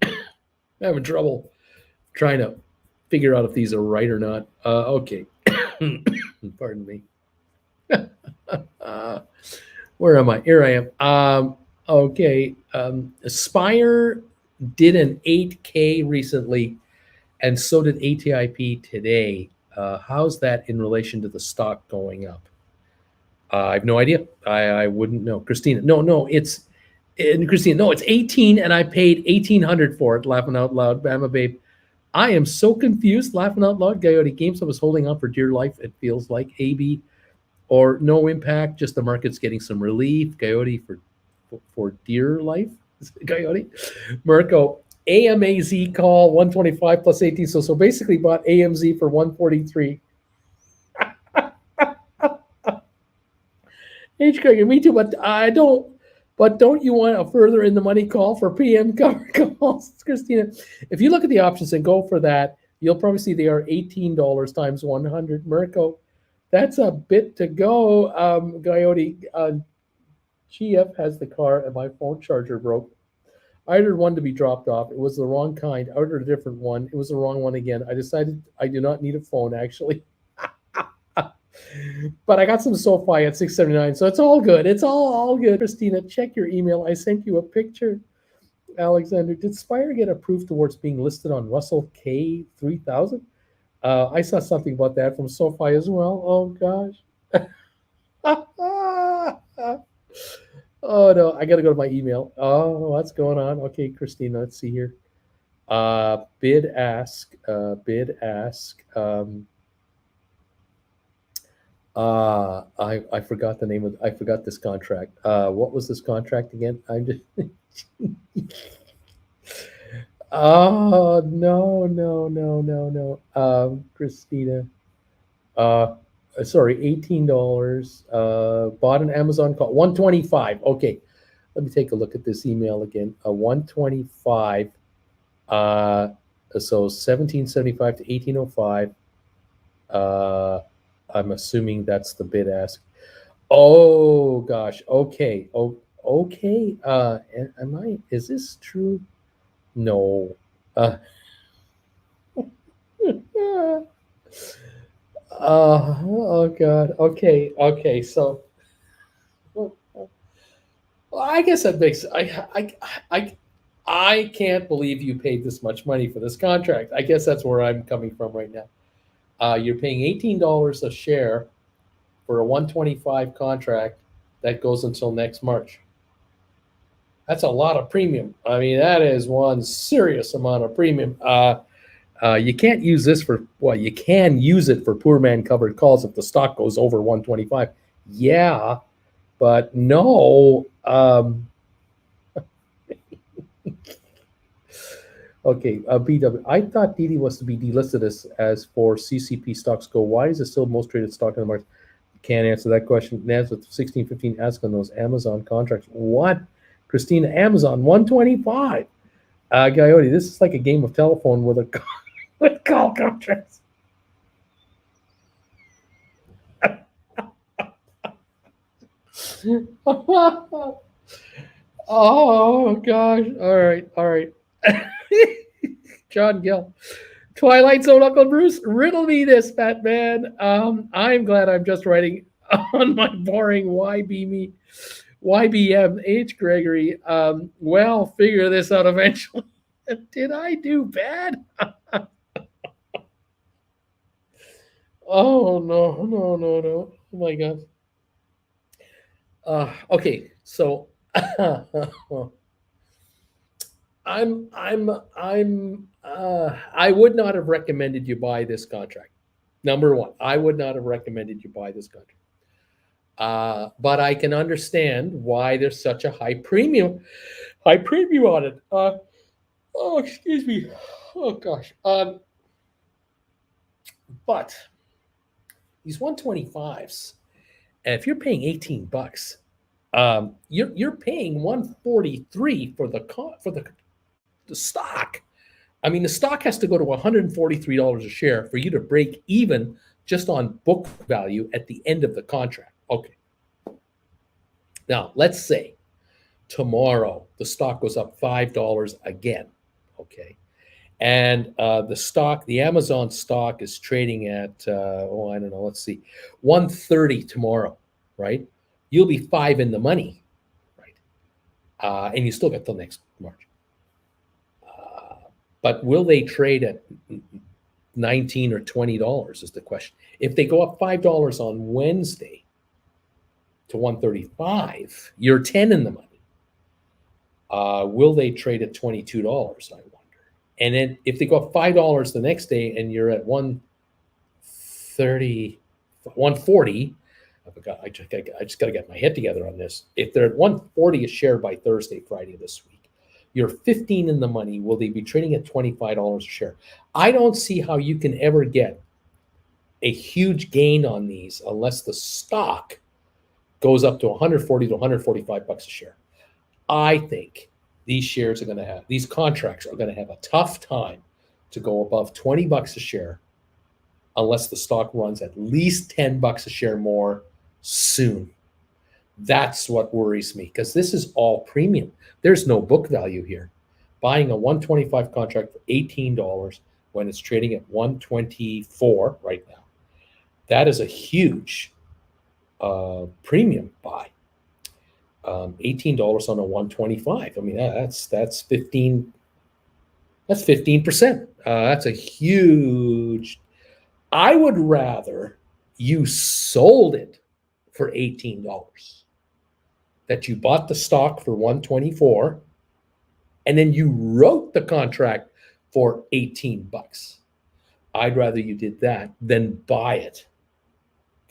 having trouble trying to figure out if these are right or not. Okay. Pardon me. Where am I? Here I am. Okay. Spire did an 8K recently, and so did ATIP today. How's that in relation to the stock going up? I have no idea. I wouldn't know. Christina, no, it's 18, and I paid $1,800 for it. Laughing out loud, Bama babe. I am so confused. Laughing out loud, Coyote. GameStop was holding on for dear life. It feels like AB, or no impact. Just the market's getting some relief. Coyote for dear life. Coyote, Mirko. AMAZ call 125 plus 18. So basically bought AMZ for 143. H. Craig, me too, but I don't. But don't you want a further in the money call for PM cover calls, Christina? If you look at the options and go for that, you'll probably see they are $18 times 100. Mirko, that's a bit to go. Coyote, GF has the car and my phone charger broke. I ordered one to be dropped off. It was the wrong kind. I ordered a different one. It was the wrong one again. I decided I do not need a phone, actually. But I got some SoFi at 679, so it's all good. It's all good. Christina, check your email. I sent you a picture. Alexander, did Spire get approved towards being listed on Russell K 3000? I saw something about that from SoFi as well. Oh gosh. Oh no, I gotta go to my email. Oh, what's going on? Okay, Christina, let's see here. Bid ask. I forgot the name of. I forgot this contract. What was this contract again? I'm just. Oh no. Christina. Uh, sorry, $18. Bought an Amazon call 125. Okay, let me take a look at this email again. 125. Uh, so 1775 to 1805. I'm assuming that's the bid ask. Oh gosh. Okay. Oh, okay. Am I? Is this true? No. Oh God. Okay. So, well, I guess that makes I can't believe you paid this much money for this contract. I guess that's where I'm coming from right now. You're paying $18 a share for a 125 contract that goes until next March. That's a lot of premium. I mean, that is one serious amount of premium. You can't use this for well, you can use it for poor man covered calls if the stock goes over 125. Yeah, but no. Okay, BW. I thought DD was to be delisted as for CCP stocks go. Why is it still most traded stock in the market? Can't answer that question. Nance with 1615 ask on those Amazon contracts. What? Christina, Amazon 125. Coyote, this is like a game of telephone with a with call contracts. Oh gosh. All right. John Gill. Twilight Zone, Uncle Bruce, riddle me this, Batman. I'm glad I'm just writing on my boring YBM H. Gregory. Well, figure this out eventually. Did I do bad? Oh no. Oh my god. Okay, so I would not have recommended you buy this contract. Number one, I would not have recommended you buy this contract. But I can understand why there's such a high premium on it. Oh, excuse me. Oh gosh. But these 125s, and if you're paying $18, you're paying 143 for the stock. I mean, the stock has to go to $143 a share for you to break even just on book value at the end of the contract. Okay. Now, let's say tomorrow the stock goes up $5 again. Okay. And the Amazon stock is trading at, I don't know, let's see, 130 tomorrow, right? You'll be 5 in the money, right? And you still got till next March. But will they trade at $19 or $20 is the question. If they go up $5 on Wednesday to 135, you're 10 in the money. Will they trade at $22? I wonder. And then if they go up $5 the next day and you're at 130, 140, I just got to get my head together on this. If they're at 140 a share by Thursday, Friday this week, you're 15 in the money. Will they be trading at $25 a share? I don't see how you can ever get a huge gain on these unless the stock goes up to 140 to 145 bucks a share. I think these contracts are going to have a tough time to go above 20 bucks a share unless the stock runs at least 10 bucks a share more soon. That's what worries me because this is all premium. There's no book value here. Buying a 125 contract for $18 when it's trading at 124 right now, That is a huge premium buy. $18 on a 125. I mean, that's 15. That's 15%. That's a huge. I would rather you sold it for $18, that you bought the stock for 124, and then you wrote the contract for $18. I'd rather you did that than buy it.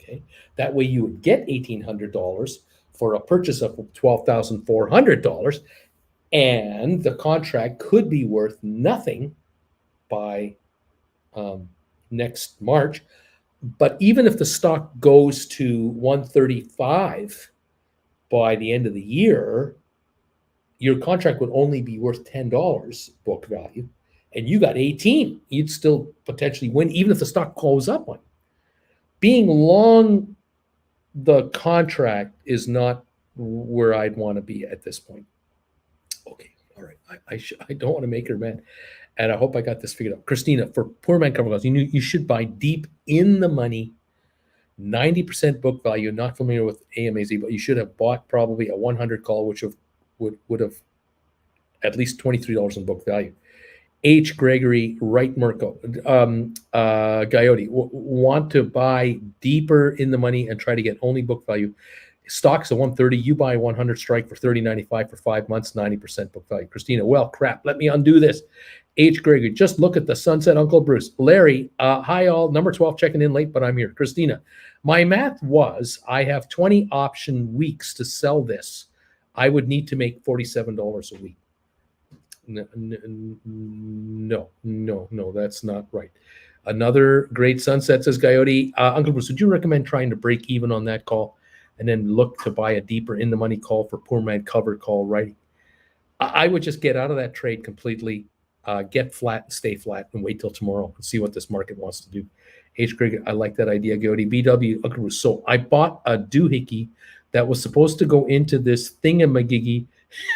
Okay, that way you would get $1,800 for a purchase of $12,400, and the contract could be worth nothing by next March. But even if the stock goes to 135 by the end of the year, your contract would only be worth $10 book value, and you got 18. You'd still potentially win, even if the stock goes up one. Being long the contract is not where I'd want to be at this point. Okay, all right. I don't want to make her mad, and I hope I got this figured out. Christina, for poor man cover calls, you should buy deep in the money, 90% book value. Not familiar with AMAZ, but you should have bought probably a 100 call, which would have at least $23 in book value. H. Gregory, Wright Mirko, Coyote, want to buy deeper in the money and try to get only book value. Stocks at 130, you buy 100 strike for 30.95 for 5 months, 90% book value. Christina, well, crap, let me undo this. H. Gregory, just look at the sunset, Uncle Bruce. Larry, hi all, number 12, checking in late, but I'm here. Christina, my math was I have 20 option weeks to sell this. I would need to make $47 a week. No, that's not right. Another great sunset, says Coyote. Uncle Bruce, would you recommend trying to break even on that call and then look to buy a deeper in the money call for poor man cover call writing? I would just get out of that trade completely, get flat, stay flat, and wait till tomorrow and see what this market wants to do. H. Greg, I like that idea, Coyote. BW, Uncle Bruce. So I bought a doohickey that was supposed to go into this thingamagiggy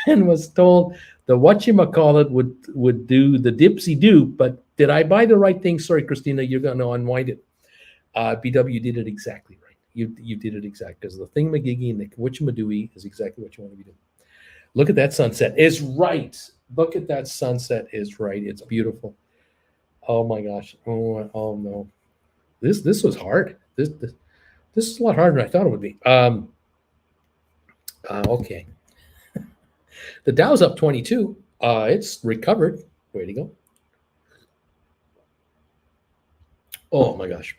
and was told the whatchamacallit would do the dipsy do, but did I buy the right thing? Sorry, Christina, you're going to unwind it. BW did it exactly right. You did it exactly, because the thingamagiggy and the whatchamadooey is exactly what you want to be doing. Look at that sunset. It's right. Look at that sunset. Is right. It's beautiful. Oh my gosh. Oh no. This was hard. This is a lot harder than I thought it would be. Okay. The Dow's up 22. It's recovered. Way to go. Oh my gosh.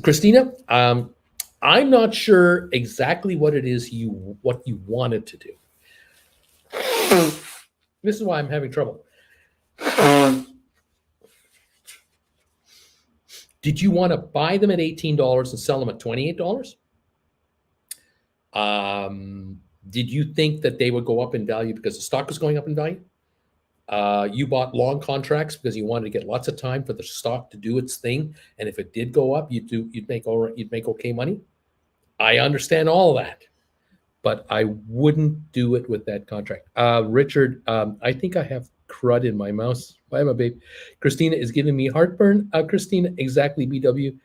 Christina, I'm not sure exactly what it is what you wanted to do. This is why I'm having trouble. Did you want to buy them at $18 and sell them at $28? Did you think that they would go up in value because the stock was going up in value? You bought long contracts because you wanted to get lots of time for the stock to do its thing, and if it did go up, you'd make okay money. I understand all of that, but I wouldn't do it with that contract. Richard, I think I have crud in my mouth. Bye, my babe. Christina is giving me heartburn. Christina, exactly. BW.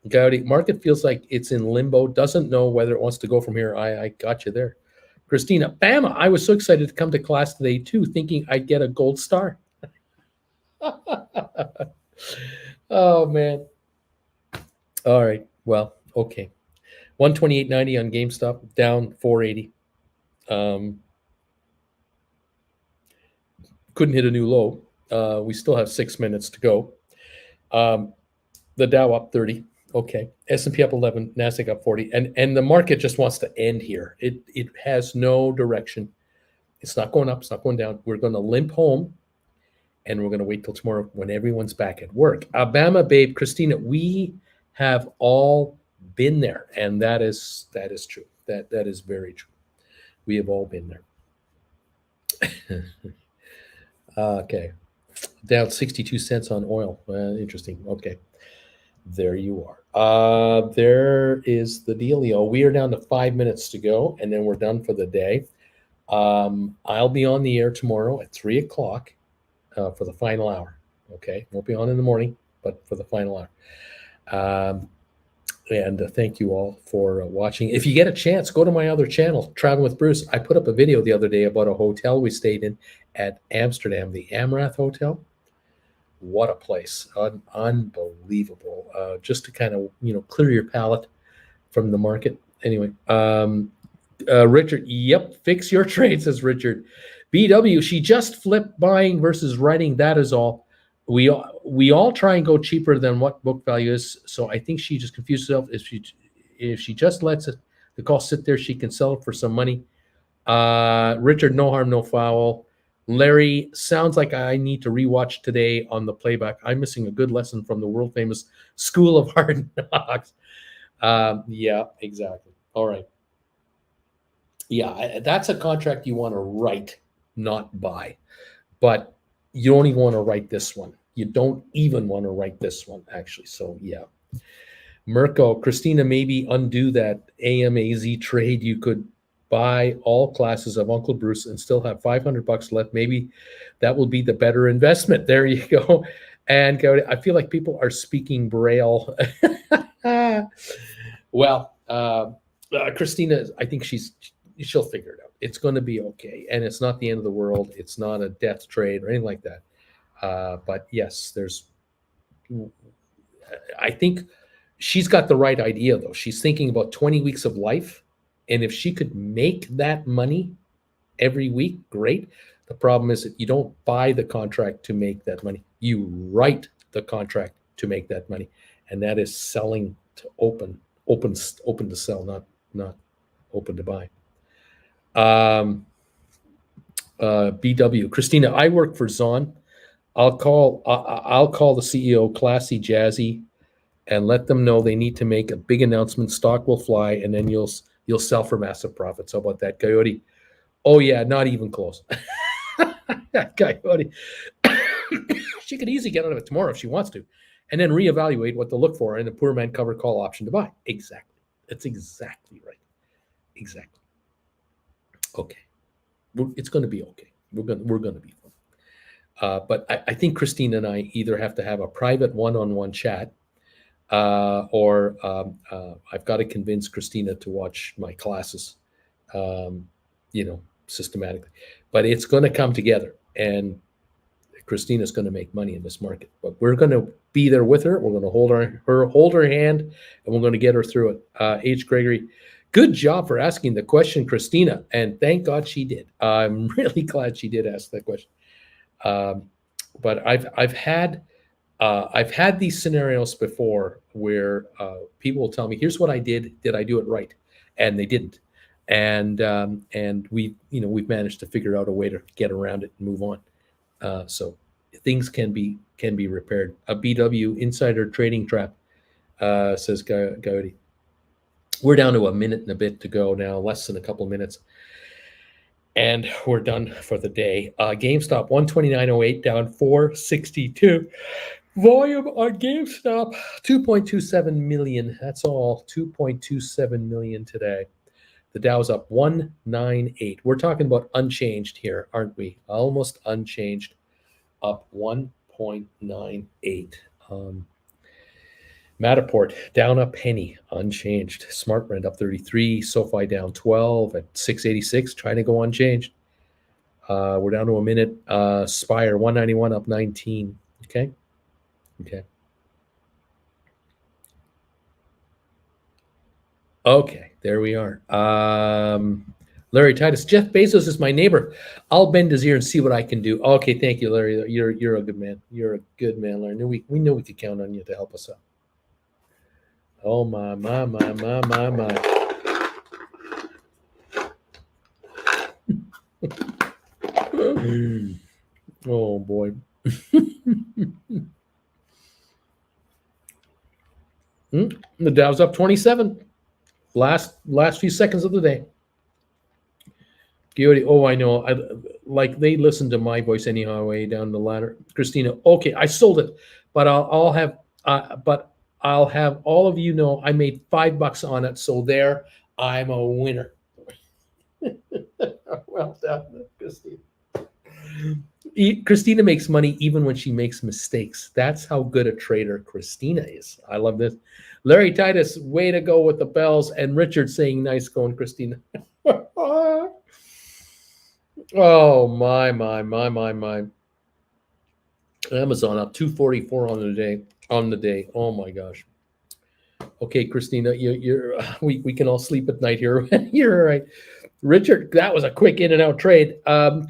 Coyote, market feels like it's in limbo, doesn't know whether it wants to go from here. I got you there. Christina, Bama, I was so excited to come to class today too, thinking I'd get a gold star. Oh, man. All right. Well, okay. 128.90 on GameStop, down 480. Couldn't hit a new low. We still have 6 minutes to go. The Dow up 30. Okay. S&P up 11, NASDAQ up 40. And the market just wants to end here. It has no direction. It's not going up. It's not going down. We're going to limp home, and we're going to wait till tomorrow when everyone's back at work. Alabama, babe, Christina, we have all been there, and that is true. That is very true. We have all been there. Okay. Down 62 cents on oil. Interesting. Okay. There you are. There is the dealio. We are down to 5 minutes to go, and then we're done for the day. I'll be on the air tomorrow at 3 o'clock for the final hour. Okay. Won't be on in the morning, but for the final hour. And thank you all for watching. If you get a chance, go to my other channel, Traveling with Bruce. I put up a video the other day about a hotel we stayed in at Amsterdam, the Amrath Hotel. What a place. Unbelievable. Just to kind of, clear your palate from the market. Anyway, Richard, yep, fix your trade, says Richard. BW, she just flipped buying versus writing. That is all. We all try and go cheaper than what book value is. So I think she just confused herself. If she just lets the call sit there, she can sell it for some money. Richard, no harm, no foul. Larry, sounds like I need to rewatch today on the playback. I'm missing a good lesson from the world famous School of Hard Knocks. Yeah, exactly. All right. Yeah, that's a contract you want to write, not buy. But you don't even want to write this one. You don't even want to write this one, actually. So, yeah. Mirko, Christina, maybe undo that AMAZ trade. You could buy all classes of Uncle Bruce and still have $500 left. Maybe that will be the better investment. There you go. And I feel like people are speaking Braille. Well, Christina, I think she'll figure it out. It's going to be okay. And it's not the end of the world. It's not a death trade or anything like that. But yes, I think she's got the right idea, though. She's thinking about 20 weeks of life. And if she could make that money every week, great. The problem is that you don't buy the contract to make that money. You write the contract to make that money. And that is selling to open to sell, not open to buy. BW, Christina, I work for Zon. I'll call the CEO, Classy Jazzy, and let them know they need to make a big announcement. Stock will fly, and then you'll sell for massive profits. How about that, Coyote? Oh yeah, not even close. Coyote, she could easily get out of it tomorrow if she wants to, and then reevaluate what to look for in a poor man cover call option to buy. Exactly. That's exactly right. Exactly. Okay. It's going to be okay. We're going to be fine. But I think Christina and I either have to have a private one-on-one chat, or I've got to convince Christina to watch my classes, systematically. But it's going to come together, and Christina's going to make money in this market. But we're going to be there with her. We're going to hold her hand, and we're going to get her through it. H. Gregory, good job for asking the question, Christina, and thank God she did. I'm really glad she did ask that question. But I've had these scenarios before where people will tell me, "Here's what I did. Did I do it right?" And they didn't. And we've managed to figure out a way to get around it and move on. So things can be repaired. A BW insider trading trap, says Gaudy. We're down to a minute and a bit to go now, less than a couple minutes. And we're done for the day. GameStop 129.08 down 462. Volume on GameStop 2.27 million. That's all. 2.27 million today. The Dow's up 198. We're talking about unchanged here, aren't we? Almost unchanged, up 1.98. Matterport down a penny, unchanged. SmartRent up 33. SoFi down 12 at 686, trying to go unchanged. We're down to a minute. Spire 191 up 19. Okay. Okay, there we are. Larry Titus, Jeff Bezos is my neighbor. I'll bend his ear and see what I can do. Okay, thank you, Larry. You're a good man. You're a good man, Larry. We know we could count on you to help us out. Oh my. Oh boy. The Dow's up 27. Last few seconds of the day. Oh, I know. They listen to my voice anyhow, way down the ladder. Christina, okay, I sold it, but I'll have all of you know I made $5 on it, so there, I'm a winner. Well done, Christina. Christina makes money even when she makes mistakes. That's how good a trader Christina is. I love this. Larry Titus, way to go with the bells. And Richard saying, nice going, Christina. Oh, my. Amazon up 244 on the day. Oh, my gosh. Okay, Christina, we can all sleep at night here. You're right. Richard, that was a quick in and out trade.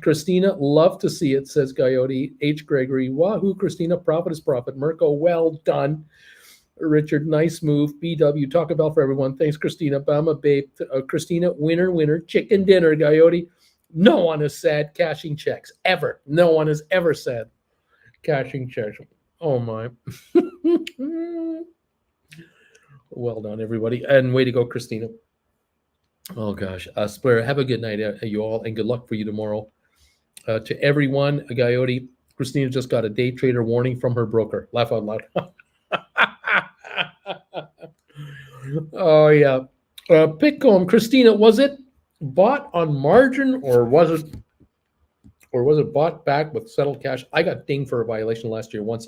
Christina, love to see it, says Coyote. H. Gregory, wahoo, Christina, profit is profit. Mirko, well done. Richard, nice move. BW, Taco Bell for everyone. Thanks, Christina. Bama, babe. Christina, winner. Chicken dinner, Coyote. No one has said cashing checks, ever. No one has ever said cashing checks. Oh, my. Well done, everybody. And way to go, Christina. Oh gosh, Splair, have a good night, you all, and good luck for you tomorrow. To everyone, Coyote, Christina just got a day trader warning from her broker. Laugh out loud. Oh yeah, Pitcomb, Christina, was it bought on margin or was it bought back with settled cash? I got dinged for a violation last year once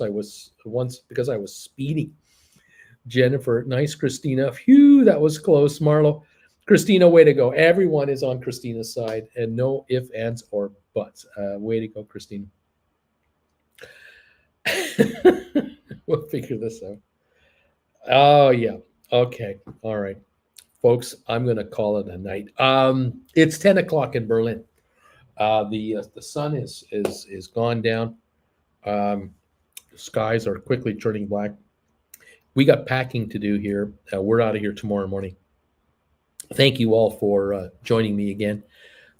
because I was speeding. Jennifer, nice, Christina. Phew, that was close. Marlo. Christina, way to go. Everyone is on Christina's side and no ifs, ands, or buts. Way to go, Christina. We'll figure this out. Oh, yeah. Okay. All right. Folks, I'm going to call it a night. It's 10 o'clock in Berlin. The sun is gone down. Skies are quickly turning black. We got packing to do here. We're out of here tomorrow morning. Thank you all for joining me again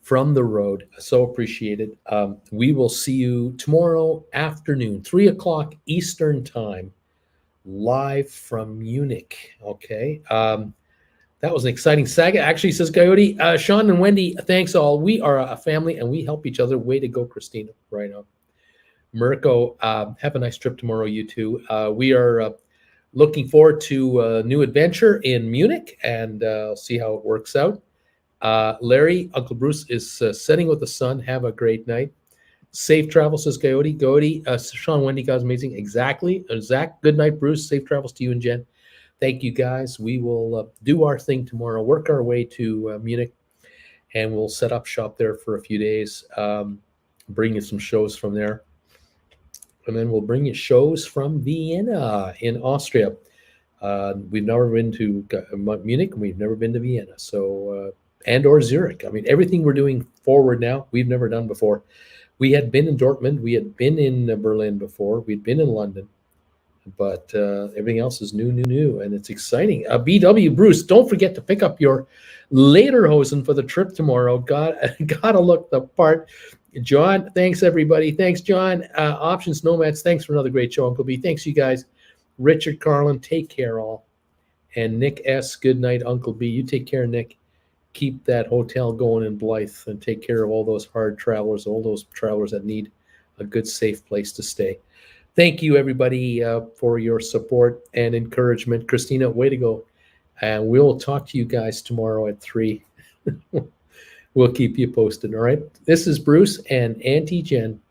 from the road. So appreciated. We will see you tomorrow afternoon, 3 o'clock Eastern time, live from Munich. Okay. That was an exciting saga. Actually, says Coyote. Sean and Wendy, thanks all. We are a family and we help each other. Way to go, Christina. Right on. Mirko, have a nice trip tomorrow, you two. We are looking forward to a new adventure in Munich and see how it works out. Larry, Uncle Bruce is setting with the sun. Have a great night. Safe travels, says Coyote. Coyote, Sean, Wendy, guys, amazing. Exactly. Zach, good night, Bruce. Safe travels to you and Jen. Thank you, guys. We will do our thing tomorrow, work our way to Munich, and we'll set up shop there for a few days, bring you some shows from there. And then we'll bring you shows from Vienna in Austria. We've never been to Munich, and we've never been to Vienna. So, and or Zurich. I mean, everything we're doing forward now, we've never done before. We had been in Dortmund. We had been in Berlin before. We'd been in London. But everything else is new, and it's exciting. BW, Bruce, don't forget to pick up your lederhosen for the trip tomorrow. Gotta look the part. John, thanks, everybody. Thanks, John. Options Nomads, thanks for another great show, Uncle B. Thanks, you guys. Richard Carlin, take care, all. And Nick S., good night, Uncle B. You take care, Nick. Keep that hotel going in Blythe and take care of all those hard travelers, all those travelers that need a good, safe place to stay. Thank you, everybody, for your support and encouragement. Christina, way to go. And we'll talk to you guys tomorrow at 3. We'll keep you posted, all right? This is Bruce and Auntie Jen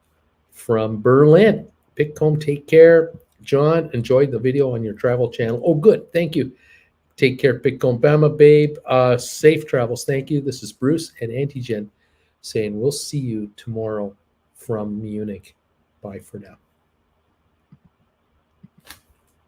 from Berlin. Pickcomb, take care. John, enjoyed the video on your travel channel. Oh, good. Thank you. Take care, Pickcomb. Bama, babe. Safe travels. Thank you. This is Bruce and Auntie Jen saying we'll see you tomorrow from Munich. Bye for now.